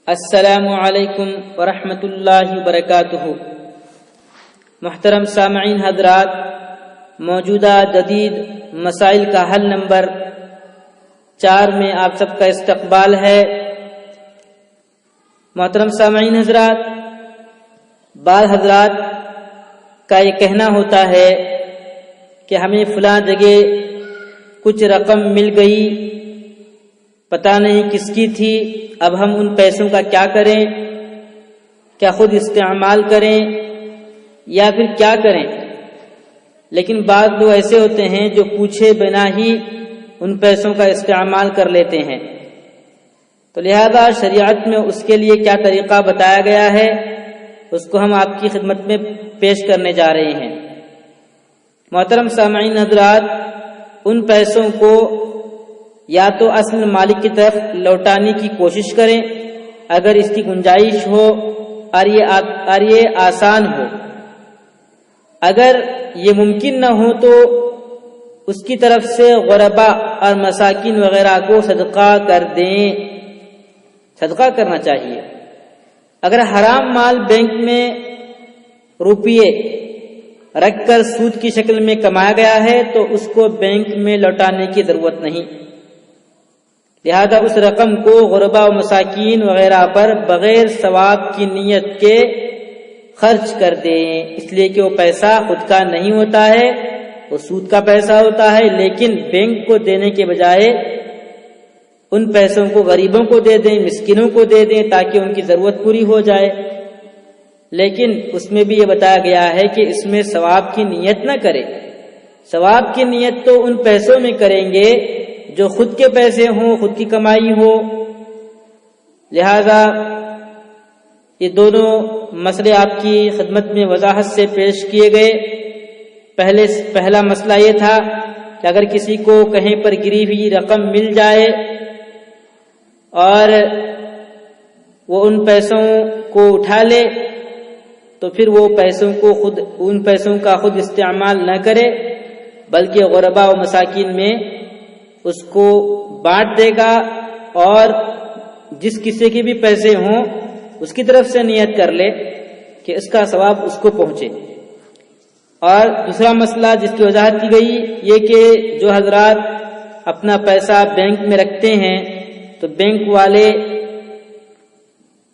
السلام علیکم ورحمۃ اللہ وبرکاتہ۔ محترم سامعین حضرات، موجودہ جدید مسائل کا حل نمبر 4 میں آپ سب کا استقبال ہے۔ محترم سامعین حضرات، بعض حضرات کا یہ کہنا ہوتا ہے کہ ہمیں فلاں جگہ کچھ رقم مل گئی، پتہ نہیں کس کی تھی، اب ہم ان پیسوں کا کیا کریں؟ کیا خود استعمال کریں یا پھر کیا کریں؟ لیکن بعض لوگ ایسے ہوتے ہیں جو پوچھے بنا ہی ان پیسوں کا استعمال کر لیتے ہیں، تو لہذا شریعت میں اس کے لیے کیا طریقہ بتایا گیا ہے اس کو ہم آپ کی خدمت میں پیش کرنے جا رہے ہیں۔ محترم سامعین حضرات، ان پیسوں کو یا تو اصل مالک کی طرف لوٹانے کی کوشش کریں اگر اس کی گنجائش ہو اور یہ آسان ہو۔ اگر یہ ممکن نہ ہو تو اس کی طرف سے غربا اور مساکین وغیرہ کو صدقہ کر دیں، صدقہ کرنا چاہیے۔ اگر حرام مال بینک میں روپیے رکھ کر سود کی شکل میں کمایا گیا ہے تو اس کو بینک میں لوٹانے کی ضرورت نہیں، لہذا اس رقم کو غربا و مساکین وغیرہ پر بغیر ثواب کی نیت کے خرچ کر دیں، اس لیے کہ وہ پیسہ خود کا نہیں ہوتا ہے، وہ سود کا پیسہ ہوتا ہے، لیکن بینک کو دینے کے بجائے ان پیسوں کو غریبوں کو دے دیں، مسکینوں کو دے دیں تاکہ ان کی ضرورت پوری ہو جائے۔ لیکن اس میں بھی یہ بتایا گیا ہے کہ اس میں ثواب کی نیت نہ کرے۔ ثواب کی نیت تو ان پیسوں میں کریں گے جو خود کے پیسے ہوں، خود کی کمائی ہو۔ لہذا یہ دونوں مسئلے آپ کی خدمت میں وضاحت سے پیش کیے گئے۔ پہلا مسئلہ یہ تھا کہ اگر کسی کو کہیں پر گری ہوئی رقم مل جائے اور وہ ان پیسوں کو اٹھا لے تو پھر وہ ان پیسوں کا خود استعمال نہ کرے بلکہ غربا و مساکین میں اس کو بانٹ دے گا، اور جس کسی کے بھی پیسے ہوں اس کی طرف سے نیت کر لے کہ اس کا ثواب اس کو پہنچے۔ اور دوسرا مسئلہ جس کی وضاحت کی گئی یہ کہ جو حضرات اپنا پیسہ بینک میں رکھتے ہیں تو بینک والے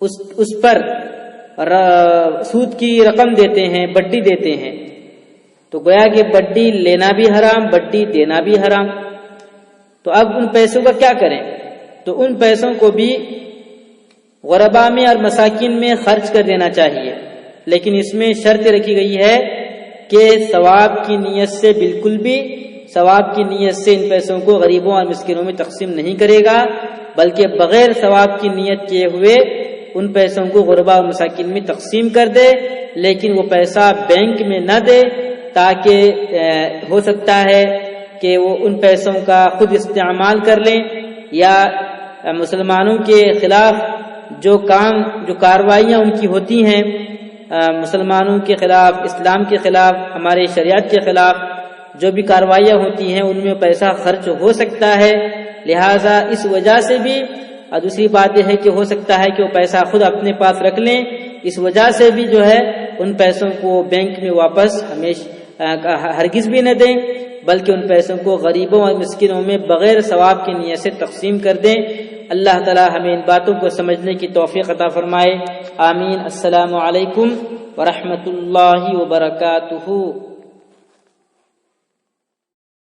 اس پر سود کی رقم دیتے ہیں، بڈی دیتے ہیں، تو گویا کہ بڈی لینا بھی حرام، بڈی دینا بھی حرام۔ تو اب ان پیسوں کا کیا کریں؟ تو ان پیسوں کو بھی غربا میں اور مساکین میں خرچ کر دینا چاہیے، لیکن اس میں شرط رکھی گئی ہے کہ ثواب کی نیت سے، بالکل بھی ثواب کی نیت سے ان پیسوں کو غریبوں اور مسکینوں میں تقسیم نہیں کرے گا، بلکہ بغیر ثواب کی نیت کیے ہوئے ان پیسوں کو غربا اور مساکین میں تقسیم کر دے، لیکن وہ پیسہ بینک میں نہ دے، تاکہ ہو سکتا ہے کہ وہ ان پیسوں کا خود استعمال کر لیں، یا مسلمانوں کے خلاف جو کارروائیاں ان کی ہوتی ہیں، مسلمانوں کے خلاف، اسلام کے خلاف، ہمارے شریعت کے خلاف جو بھی کارروائیاں ہوتی ہیں ان میں پیسہ خرچ ہو سکتا ہے، لہٰذا اس وجہ سے بھی، اور دوسری بات یہ ہے کہ ہو سکتا ہے کہ وہ پیسہ خود اپنے پاس رکھ لیں، اس وجہ سے بھی جو ہے ان پیسوں کو بینک میں واپس ہرگز بھی نہ دیں، بلکہ ان پیسوں کو غریبوں اور مسکینوں میں بغیر ثواب کی نیت سے تقسیم کر دیں۔ اللہ تعالی ہمیں ان باتوں کو سمجھنے کی توفیق عطا فرمائے، آمین۔ السلام علیکم ورحمۃ اللہ وبرکاتہ۔